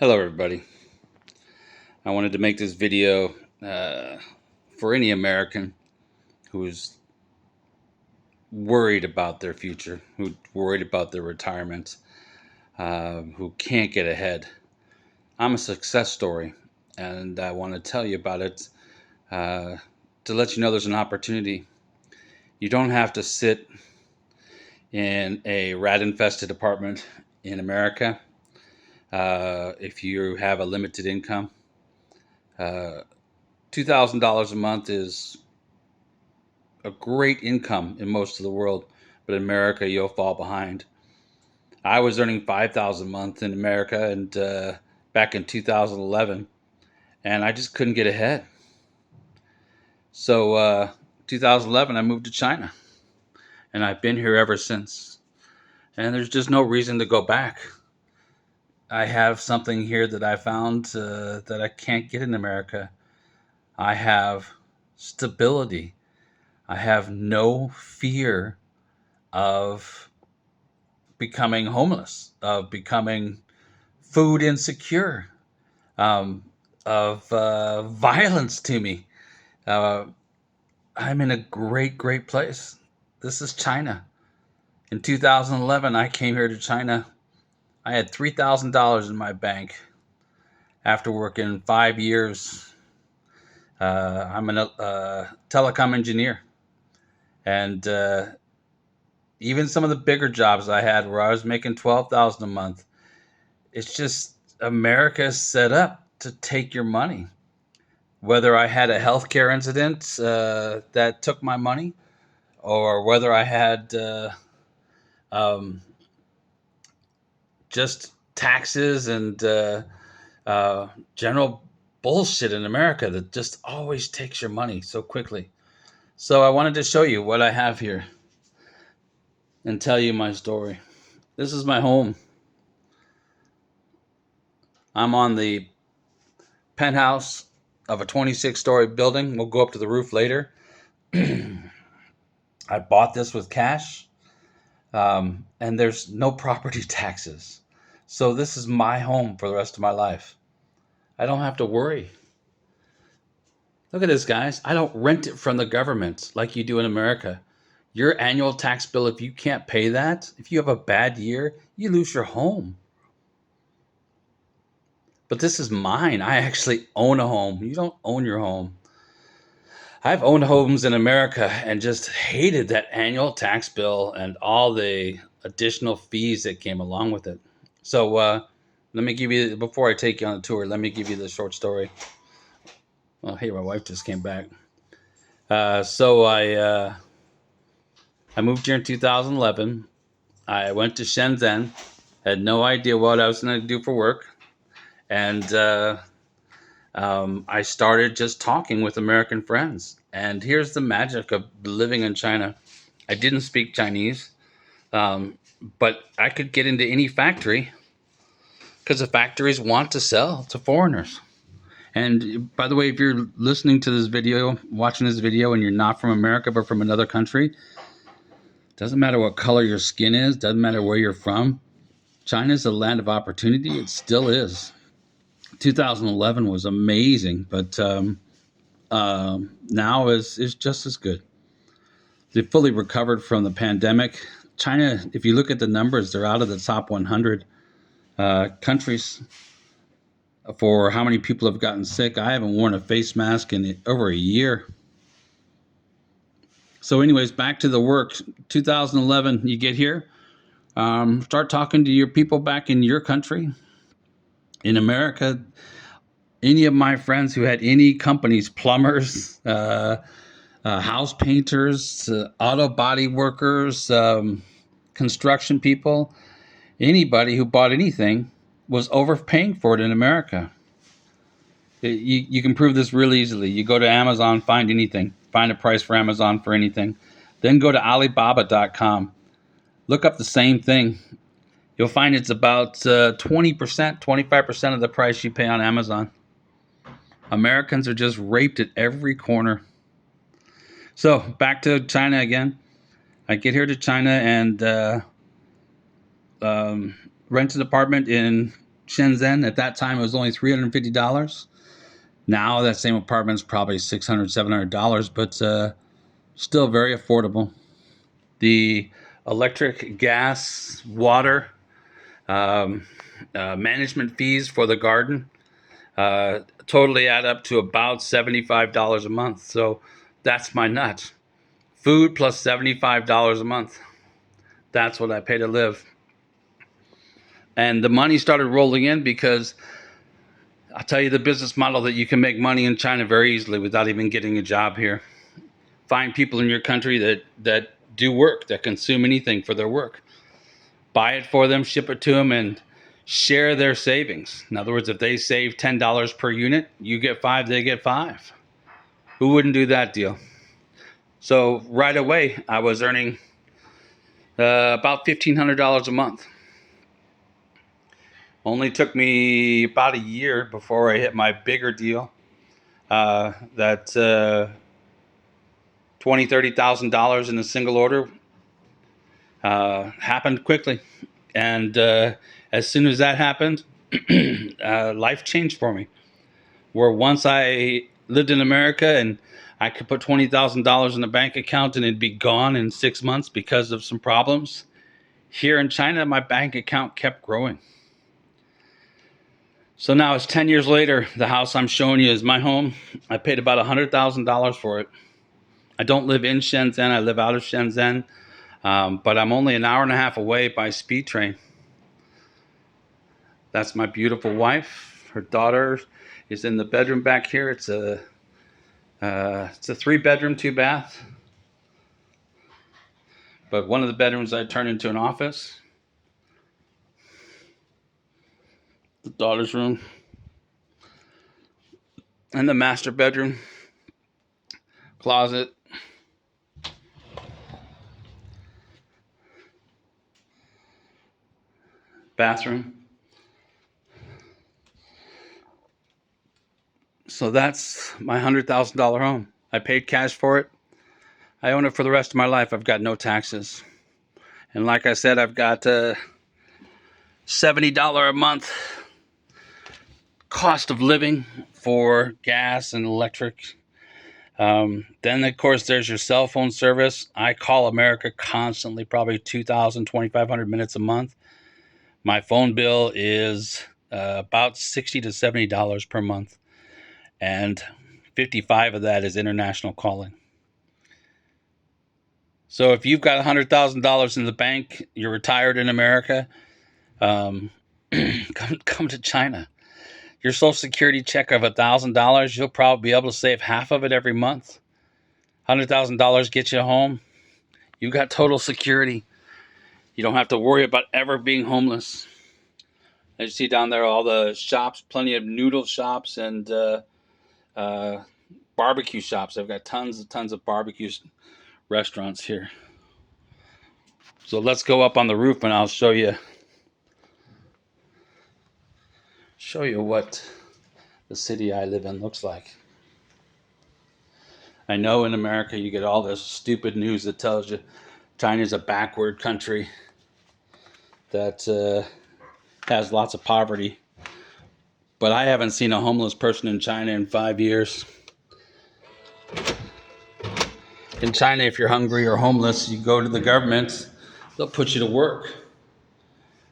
Hello everybody. I wanted to make this video for any American who's worried about their future, who's worried about their retirement, who can't get ahead. I'm a success story, and I want to tell you about it uh, to let you know there's an opportunity. You don't have to sit in a rat-infested apartment in America if you have a limited income. $2,000 a month is a great income in most of the world, but in America you'll fall behind. I was earning 5,000 a month in America and back in 2011, and I just couldn't get ahead. So 2011, I moved to China, and I've been here ever since. And there's just no reason to go back. I have something here that I found that I can't get in America. I have stability. I have no fear of becoming homeless, of becoming food insecure, um, of violence to me. Uh, I'm in a great, great place. This is China. In 2011, I came here to China. I had $3,000 in my bank after working 5 years. I'm a telecom engineer. And even some of the bigger jobs I had where I was making 12,000 a month, it's just America is set up to take your money. Whether I had a healthcare incident that took my money, or whether I had um, just taxes and general bullshit in America that just always takes your money so quickly. So I wanted to show you what I have here and tell you my story. This is my home. I'm on the penthouse of a 26-story building. We'll go up to the roof later. I bought this with cash, and there's no property taxes. So this is my home for the rest of my life. I don't have to worry. Look at this, guys. I don't rent it from the government like you do in America. Your annual tax bill, if you can't pay that, if you have a bad year, you lose your home. But this is mine. I actually own a home. You don't own your home. I've owned homes in America and just hated that annual tax bill and all the additional fees that came along with it. So let me give you, before I take you on a tour, let me give you the short story. Oh, hey, my wife just came back. So I moved here in 2011. I went to Shenzhen, had no idea what I was going to do for work. And I started just talking with American friends. And here's the magic of living in China. I didn't speak Chinese, but I could get into any factory because the factories want to sell to foreigners. And by the way, if you're listening to this video, watching this video, and you're not from America but from another country, doesn't matter what color your skin is, doesn't matter where you're from. China's a land of opportunity. It still is. 2011 was amazing, but now is just as good. They fully recovered from the pandemic. China, if you look at the numbers, they're out of the top 100 countries for how many people have gotten sick. I haven't worn a face mask in over a year. So anyways, back to the work. 2011, you get here, start talking to your people back in your country. In America, any of my friends who had any companies, plumbers, house painters, auto body workers, construction people, anybody who bought anything was overpaying for it in America. You can prove this really easily. You go to Amazon, find anything, find a price for Amazon for anything. Then go to Alibaba.com. Look up the same thing. You'll find it's about 20%, 25% of the price you pay on Amazon. Americans are just raped at every corner. So back to China again. I get here to China and rent an apartment in Shenzhen. At that time, it was only $350. Now that same apartment's probably $600, $700, but still very affordable. The electric, gas, water, um, management fees for the garden totally add up to about $75 a month. So that's my nut. Food plus $75 a month. That's what I pay to live. And the money started rolling in because I'll tell you the business model that you can make money in China very easily without even getting a job here. Find people in your country that do work, that consume anything for their work. Buy it for them, ship it to them, and share their savings. In other words, if they save $10 per unit, you get 5, they get 5. Who wouldn't do that deal? So right away, I was earning about $1,500 a month. Only took me about a year before I hit my bigger deal. That $20,000, $30,000 in a single order happened quickly. And as soon as that happened, life changed for me. Where once I lived in America and I could put $20,000 in a bank account and it'd be gone in 6 months because of some problems. Here in China, my bank account kept growing. So now it's 10 years later. The house I'm showing you is my home. I paid about $100,000 for it. I don't live in Shenzhen. I live out of Shenzhen. But I'm only an hour and a half away by speed train. That's my beautiful wife. Her daughter is in the bedroom back here. It's a 3-bedroom, 2-bath. But one of the bedrooms I turned into an office. The daughter's room. And the master bedroom. Closet. Bathroom. So that's my $100,000 home. I paid cash for it. I own it for the rest of my life. I've got no taxes. And like I said, I've got $70 a month cost of living for gas and electric. Then, of course, there's your cell phone service. I call America constantly, probably 2,000, 2,500 minutes a month. My phone bill is about $60 to $70 per month. And 55 of that is international calling. So if you've got $100,000 in the bank, you're retired in America, come to China. Your Social Security check of $1,000, you'll probably be able to save half of it every month. $100,000 gets you home. You've got total security. You don't have to worry about ever being homeless. As you see down there, all the shops, plenty of noodle shops and barbecue shops. I've got tons of barbecue restaurants here. So let's go up on the roof and I'll show you what the city I live in looks like. I know in America you get all this stupid news that tells you China's a backward country that has lots of poverty. But I haven't seen a homeless person in China in 5 years. In China, if you're hungry or homeless, you go to the government, they'll put you to work.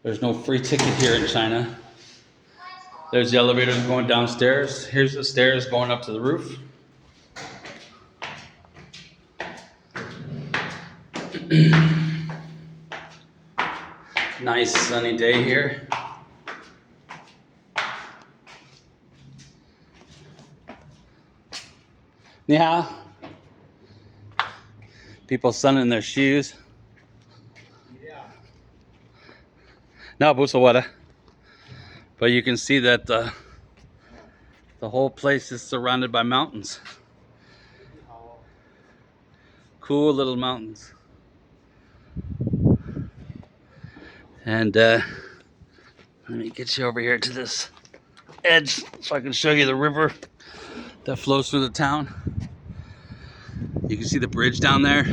There's no free ticket here in China. There's the elevators going downstairs. Here's the stairs going up to the roof. Nice sunny day here. Ni hao. People sunning their shoes. No, 不是我的. But you can see that the whole place is surrounded by mountains. Cool little mountains. And let me get you over here to this edge so I can show you the river that flows through the town. You can see the bridge down there.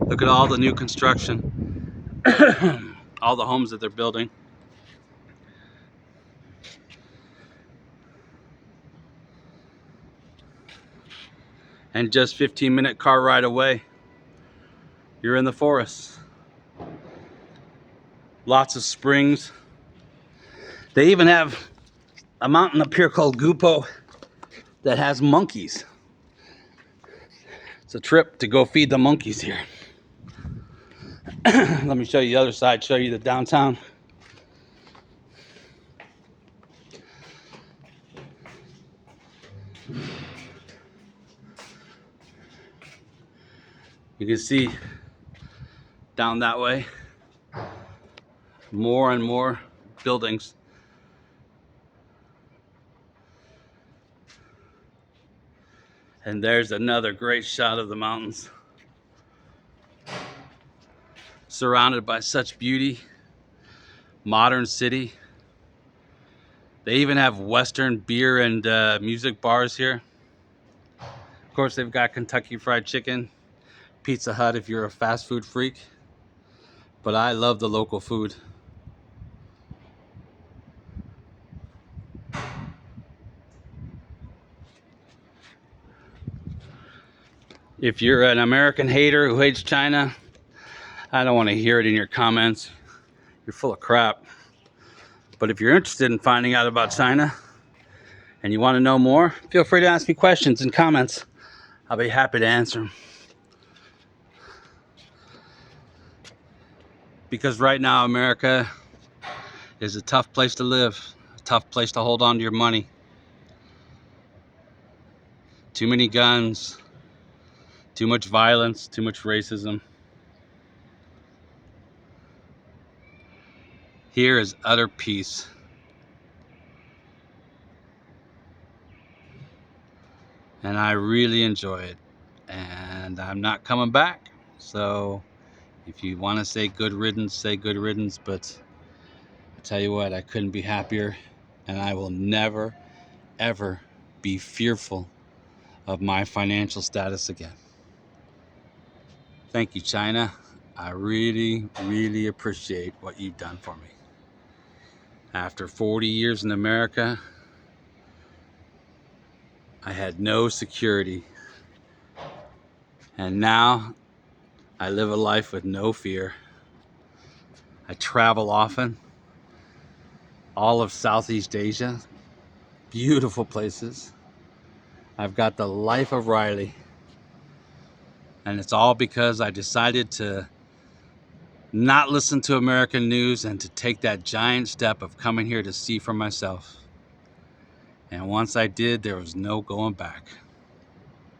Look at all the new construction. All the homes that they're building. And just 15-minute car ride away, you're in the forest. Lots of springs. They even have a mountain up here called Gupo that has monkeys. It's a trip to go feed the monkeys here. Let me show you the other side, show you the downtown. You can see down that way more and more buildings. And there's another great shot of the mountains, surrounded by such beauty. Modern city. They even have Western beer and music bars here. Of course, they've got Kentucky Fried Chicken, Pizza Hut if you're a fast food freak. But I love the local food. If you're an American hater who hates China, I don't want to hear it in your comments. You're full of crap. But if you're interested in finding out about China and you want to know more, feel free to ask me questions in comments. I'll be happy to answer them. Because right now, America is a tough place to live, a tough place to hold on to your money. Too many guns, too much violence, too much racism. Here is utter peace. And I really enjoy it. And I'm not coming back. So if you want to say good riddance, say good riddance. But I tell you what, I couldn't be happier. And I will never, ever be fearful of my financial status again. Thank you, China. I really, really appreciate what you've done for me. After 40 years in America, I had no security. And now I live a life with no fear. I travel often. All of Southeast Asia. Beautiful places. I've got the life of Riley. And it's all because I decided to not listen to American news and to take that giant step of coming here to see for myself. And once I did, there was no going back.